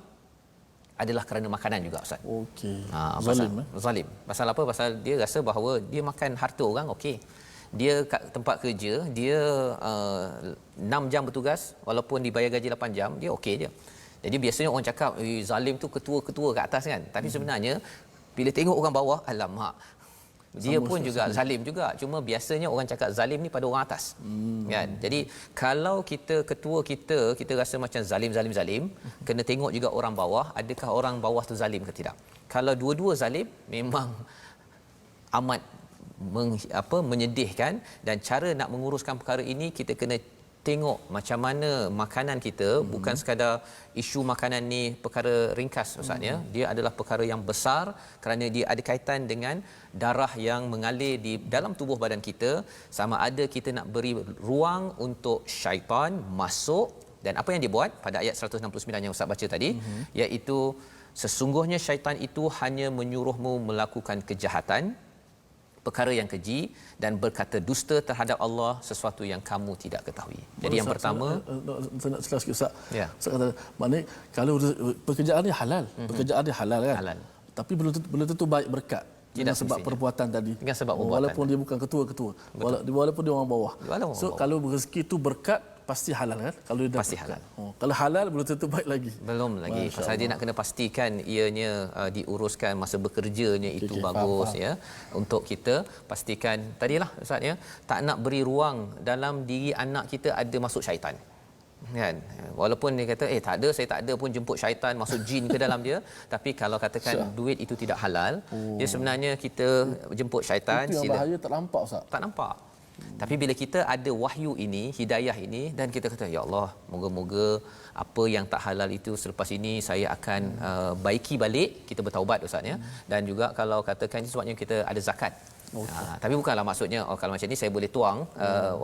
adalah kerana makanan juga, ustaz. Okey. Zalim. Pasal apa? Pasal dia rasa bahawa dia makan harta orang, okey. Dia kat tempat kerja, dia 6 jam bertugas, walaupun dibayar gaji 8 jam, dia okey je. Jadi biasanya orang cakap zalim tu ketua-ketua kat atas, kan. Tapi sebenarnya bila tengok orang bawah, alamak, dia pun juga zalim juga. Cuma biasanya orang cakap zalim ni pada orang atas. Kan? Jadi kalau kita ketua kita rasa macam zalim, kena tengok juga orang bawah, adakah orang bawah tu zalim ke tidak. Kalau dua-dua zalim, memang amat menyedihkan. Dan cara nak menguruskan perkara ini, kita kena tengok macam mana makanan kita, bukan sekadar isu makanan ni perkara ringkas, ustaz, ya. Dia adalah perkara yang besar kerana dia ada kaitan dengan darah yang mengalir di dalam tubuh badan kita. Sama ada kita nak beri ruang untuk syaitan masuk, dan apa yang dia buat pada ayat 169 yang ustaz baca tadi, iaitu sesungguhnya syaitan itu hanya menyuruhmu melakukan kejahatan, perkara yang keji, dan berkata dusta terhadap Allah, sesuatu yang kamu tidak ketahui. Jadi yang pertama, saya nak jelas sikit, ustaz. Ya. Ustaz kata, maknanya kalau pekerjaan dia halal, pekerjaan dia halal, kan? Halal. Tapi belum tentu baik berkat. Dengan sebab perbuatan tadi. Dengan sebab perbuatan. Walaupun dia bukan ketua-ketua. Walaupun dia orang bawah. Kalau rezeki itu berkat, pasti halal, kan? Kalau dia pasti halal. Kalau halal belum tentu baik lagi. Belum lagi. Pasal dia nak kena pastikan ianya diuruskan masa bekerjanya itu bagus, ya. Untuk kita pastikan tadilah, ustaz, ya, tak nak beri ruang dalam diri anak kita ada masuk syaitan. Kan, walaupun dia kata tak ada, saya tak ada pun jemput syaitan, masuk jin ke dalam dia, tapi kalau katakan duit itu tidak halal, dia sebenarnya kita jemput syaitan. Itu yang bahaya tak nampak, ustaz. Tak nampak. Tapi bila kita ada wahyu ini, hidayah ini, dan kita kata, ya Allah, moga-moga apa yang tak halal itu selepas ini saya akan baiki balik, kita bertaubat, ustaz, ya. Dan juga kalau katakan sebabnya kita ada zakat. Tapi bukanlah maksudnya kalau macam ni saya boleh tuang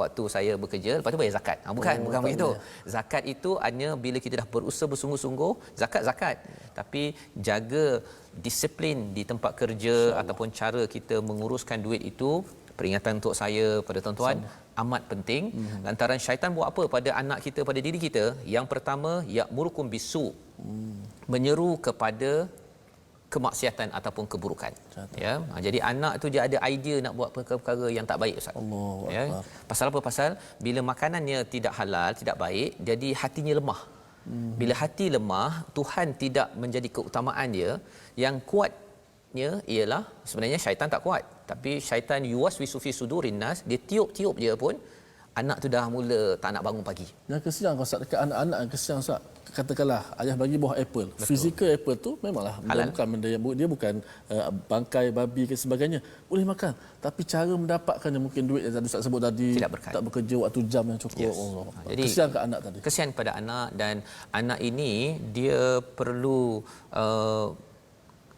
waktu saya bekerja lepas tu bayar zakat. Bukan begitu. Zakat itu hanya bila kita dah berusaha bersungguh-sungguh, zakat. Tapi jaga disiplin di tempat kerja ataupun cara kita menguruskan duit itu, peringatan untuk saya pada tuan-tuan, amat penting. Lantaran syaitan buat apa pada anak kita, pada diri kita? Yang pertama, ya'murukum bisu, menyeru kepada kemaksiatan ataupun keburukan. Ya. Jadi anak tu dia ada idea nak buat perkara yang tak baik, Ustaz. Ya. Pasal apa? Pasal bila makanannya tidak halal, tidak baik, jadi hatinya lemah. Bila hati lemah, Tuhan tidak menjadi keutamaan dia. Yang kuatnya ialah sebenarnya syaitan tak kuat, tapi syaitan yuwaswisu fi sudurin nas, dia tiup-tiup dia pun anak tu dah mula tak nak bangun pagi. Yang kesian Ustaz, dekat anak-anak yang kesian Ustaz. Katakanlah ayah bagi buah apple. Betul. Fizikal apple tu memanglah bukan benda yang dia bukan bangkai babi ke sebagainya. Boleh makan. Tapi cara mendapatkannya mungkin duit yang tadi Ustaz sebut tadi tak bekerja waktu jam yang cukup. Yes. Allah. Jadi kesian ke anak tadi. Kesian pada anak, dan anak ini dia perlu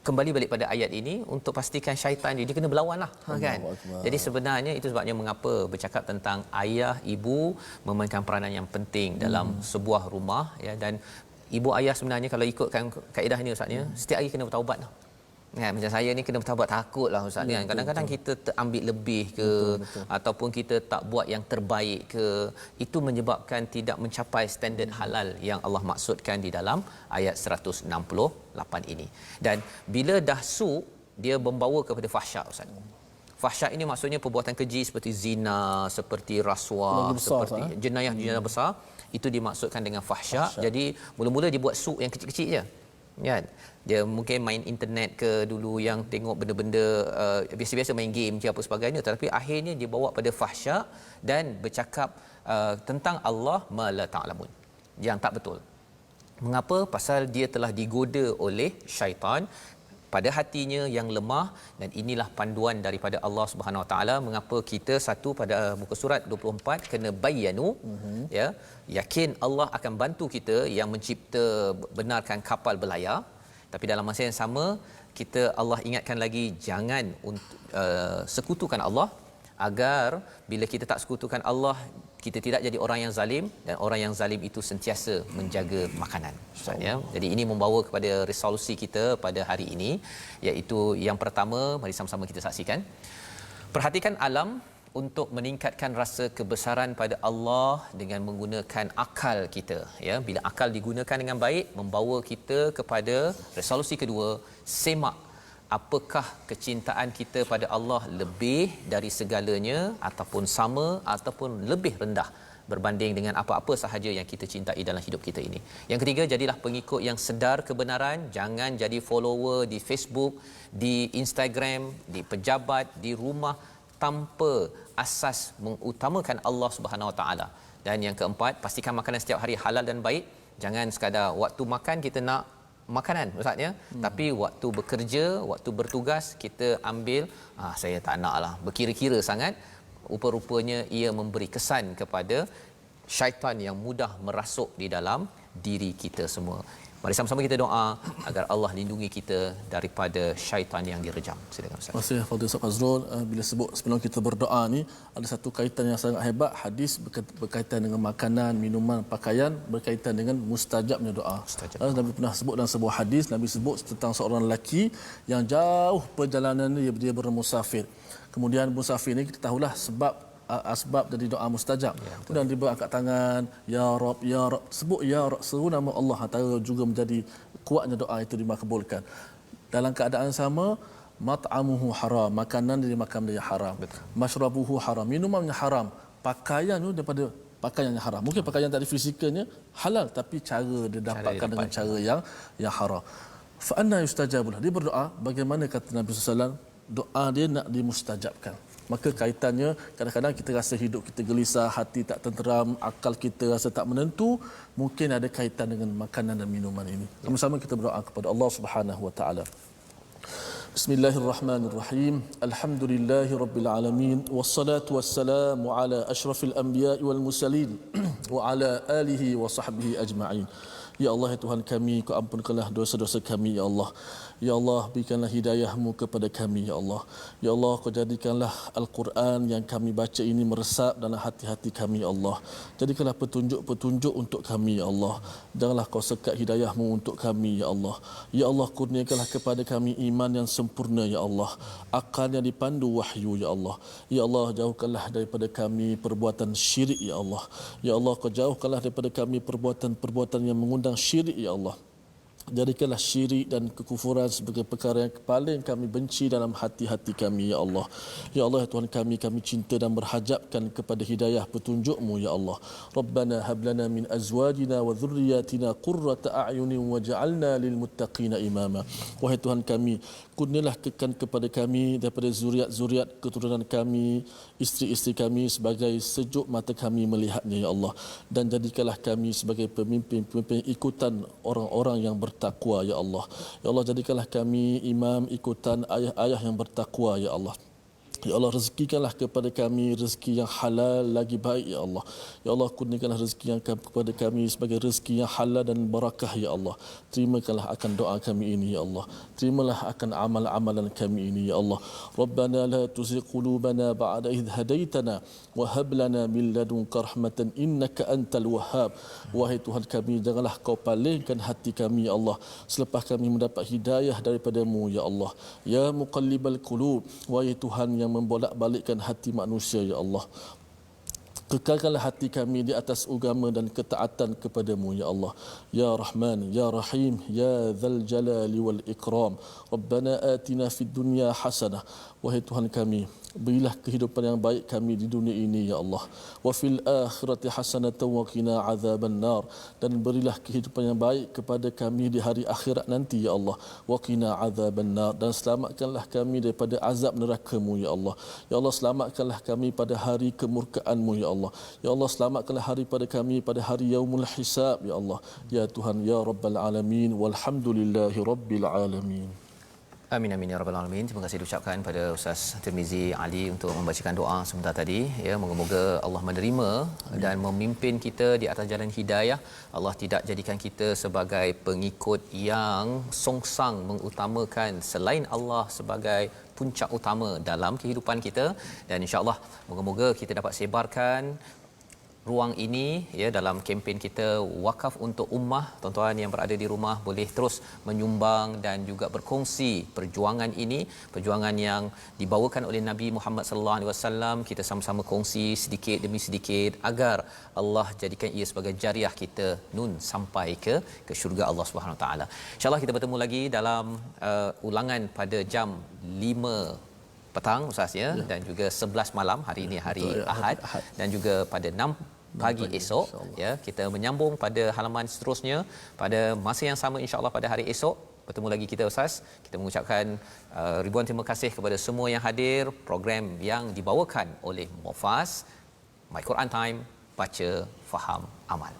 kembali balik pada ayat ini untuk pastikan syaitan dia kena berlawan lah, kan. Jadi sebenarnya itu sebabnya mengapa bercakap tentang ayah ibu memainkan peranan yang penting dalam sebuah rumah, ya. Dan ibu ayah sebenarnya kalau ikutkan kaedah ni Ustaz, setiap hari kena bertaubat lah. Kan, macam saya ni kena bertaubat, takutlah Ustaz, kan. Kadang-kadang kita terambil lebih ke ataupun kita tak buat yang terbaik ke, itu menyebabkan tidak mencapai standard halal yang Allah maksudkan di dalam ayat 168 ini. Dan bila dah su, dia membawa kepada fahsyak, Ustaz. Fahsyak ini maksudnya perbuatan keji seperti zina, seperti rasuah, seperti jenayah-jenayah besar, itu dimaksudkan dengan fahsyak. Jadi mula-mula dia buat su yang kecil-kecil je. Ya, dia mungkin main internet ke dulu, yang tengok benda-benda biasa-biasa, main game je apa sebagainya, tetapi akhirnya dia bawa pada fahsyak dan bercakap tentang Allah ma la ta'lamun, yang tak betul. Mengapa? Pasal dia telah digoda oleh syaitan pada hatinya yang lemah, dan inilah panduan daripada Allah Subhanahu Wa Taala mengapa kita satu pada muka surat 24 kena bayanu, ya, yakin Allah akan bantu kita yang mencipta benarkan kapal berlayar. Tapi dalam masa yang sama kita Allah ingatkan lagi jangan sekutukan Allah, agar bila kita tak sekutukan Allah, kita tidak jadi orang yang zalim, dan orang yang zalim itu sentiasa menjaga makanan. Ya. Jadi ini membawa kepada resolusi kita pada hari ini, iaitu yang pertama, mari sama-sama kita saksikan. Perhatikan alam untuk meningkatkan rasa kebesaran pada Allah dengan menggunakan akal kita, ya. Bila akal digunakan dengan baik, membawa kita kepada resolusi kedua, semak apakah kecintaan kita pada Allah lebih dari segalanya, ataupun sama, ataupun lebih rendah berbanding dengan apa-apa sahaja yang kita cintai dalam hidup kita ini. Yang ketiga, jadilah pengikut yang sedar kebenaran, jangan jadi follower di Facebook, di Instagram, di pejabat, di rumah, tanpa asas mengutamakan Allah Subhanahu Wa Taala. Dan yang keempat, pastikan makanan setiap hari halal dan baik. Jangan sekadar waktu makan kita nak makanan, maksudnya, tapi waktu bekerja, waktu bertugas kita ambil saya tak naklah berkira-kira sangat. Rupa-rupanya ia memberi kesan kepada syaitan yang mudah merasuk di dalam diri kita semua. Mari sama-sama kita doa agar Allah lindungi kita daripada syaitan yang direjam. Silakan Ustaz. Terima kasih Fadil Ustaz Fazrul. Bila sebut sebelum kita berdoa ni, ada satu kaitan yang sangat hebat. Hadis berkaitan dengan makanan, minuman, pakaian, berkaitan dengan mustajabnya doa. Nabi pernah sebut dalam sebuah hadis, Nabi sebut tentang seorang lelaki yang jauh perjalanan dia bermusafir. Kemudian musafir ni kita tahulah asbab dari doa mustajab. Kemudian dia berangkat tangan, ya Rab, ya Rab, sebut ya Rab, seru nama Allah, antara juga menjadi kuatnya doa itu dimakbulkan. Dalam keadaan sama, mat'amuhu haram, makanan dia makan dia haram. Mashrabuhu haram, minumannya haram. Pakaian tu daripada pakaian yang haram. Mungkin pakaian tadi fizikalnya halal, tapi cara dia dapatkan dengan cara yang haram. Fa anna yustajabu lah. Dia berdoa, bagaimana kata Nabi sallallahu alaihi wasallam, doa dia nak dimustajabkan. Maka kaitannya, kadang-kadang kita rasa hidup kita gelisah, hati tak tenteram, akal kita rasa tak menentu, mungkin ada kaitan dengan makanan dan minuman ini. Sama-sama kita berdoa kepada Allah Subhanahu Wa Taala. Bismillahirrahmanirrahim. Alhamdulillahirabbil alamin, wassalatu wassalamu ala asyrafil anbiya'i wal mursalin wa ala alihi wa sahbihi ajma'in. Ya Allah ya Tuhan kami, Kau ampunkanlah dosa-dosa kami ya Allah. Ya Allah, berikanlah hidayah-Mu kepada kami ya Allah. Ya Allah, Kau jadikanlah Al-Quran yang kami baca ini meresap dalam hati-hati kami ya Allah. Jadikanlah petunjuk-petunjuk untuk kami ya Allah. Janganlah Kau sekat hidayah-Mu untuk kami ya Allah. Ya Allah, kurniakanlah kepada kami iman yang sempurna ya Allah. Akal yang dipandu wahyu ya Allah. Ya Allah, jauhkanlah daripada kami perbuatan syirik ya Allah. Ya Allah, Kau jauhkanlah daripada kami perbuatan-perbuatan yang mengundang syirik ya Allah. Jadikanlah syirik dan kekufuran sebagai perkara yang paling kami benci dalam hati-hati kami ya Allah. Ya Allah ya Tuhan kami cinta dan berhajapkan kepada hidayah petunjuk-Mu ya Allah. Rabbana hab lana min azwajina wa dhurriyyatina qurrata a'yunin waj'alna lil muttaqina imama. Wahai Tuhan kami, kurnialah kepada kami daripada zuriat-zuriat keturunan kami, isteri-isteri kami sebagai sejuk mata kami melihatnya ya Allah, dan jadikanlah kami sebagai pemimpin ikutan orang-orang yang bertakwa ya Allah. Ya Allah, jadikanlah kami imam ikutan ayah-ayah yang bertakwa ya Allah. Ya Allah, rezekikanlah kepada kami rezeki yang halal lagi baik ya Allah. Ya Allah, kurniakanlah rezeki yang kepada kami sebagai rezeki yang halal dan barakah ya Allah. Terimakanlah akan doa kami ini ya Allah. Terimalah akan amal-amalan kami ini ya Allah. Rabbana la tuzigh qulubana ba'da idh hadaitana wa hab lana min ladunka rahmatan innaka antal wahhab. Wahai Tuhan kami, janganlah Kau palingkan hati kami ya Allah selepas kami mendapat hidayah daripada-Mu ya Allah. Ya muqallibal qulub, wahai Tuhan yang membolak-balikkan hati manusia ya Allah, kekalkanlah hati kami di atas agama dan ketaatan kepada-Mu ya Allah. Ya Rahman ya Rahim ya Dzal Jalali wal Ikram. Rabbana atina fid dunya hasanah. Wahai Tuhan kami, berilah kehidupan yang baik kami di dunia ini ya Allah. Wa fil akhirati hasanatan wa qina azaban nar, dan berilah kehidupan yang baik kepada kami di hari akhirat nanti ya Allah. Wa qina azaban nar, dan selamatkanlah kami daripada azab neraka-Mu ya Allah. Ya Allah, selamatkanlah kami pada hari kemurkaan-Mu ya Allah. Ya Allah, selamatkanlah hari pada kami pada hari yaumul hisab ya Allah. Ya Tuhan ya Rabbal alamin, walhamdulillahi rabbil alamin. Amin amin ya rabbal alamin. Terima kasih diucapkan pada Ustaz Tirmizi Ali untuk membacakan doa sebentar tadi ya. Moga-moga Allah menerima dan memimpin kita di atas jalan hidayah. Allah tidak jadikan kita sebagai pengikut yang songsang mengutamakan selain Allah sebagai puncak utama dalam kehidupan kita, dan insya-Allah moga-moga kita dapat sebarkan ruang ini ya dalam kempen kita Wakaf untuk Ummah. Tuan-tuan yang berada di rumah boleh terus menyumbang dan juga berkongsi perjuangan ini, perjuangan yang dibawakan oleh Nabi Muhammad sallallahu alaihi wasallam. Kita sama-sama kongsi sedikit demi sedikit agar Allah jadikan ia sebagai jariah kita nun sampai ke syurga Allah Subhanahu Wa Taala. Insya-Allah kita bertemu lagi dalam ulangan pada jam 5 petang Ustaz ya, dan juga 11 malam hari ini hari Ahad, dan juga pada 6 pagi esok ya, kita menyambung pada halaman seterusnya pada masa yang sama insya-Allah pada hari esok. Bertemu lagi kita Ustaz. Kita mengucapkan ribuan terima kasih kepada semua yang hadir. Program yang dibawakan oleh Mufas My Quran Time, baca faham amal.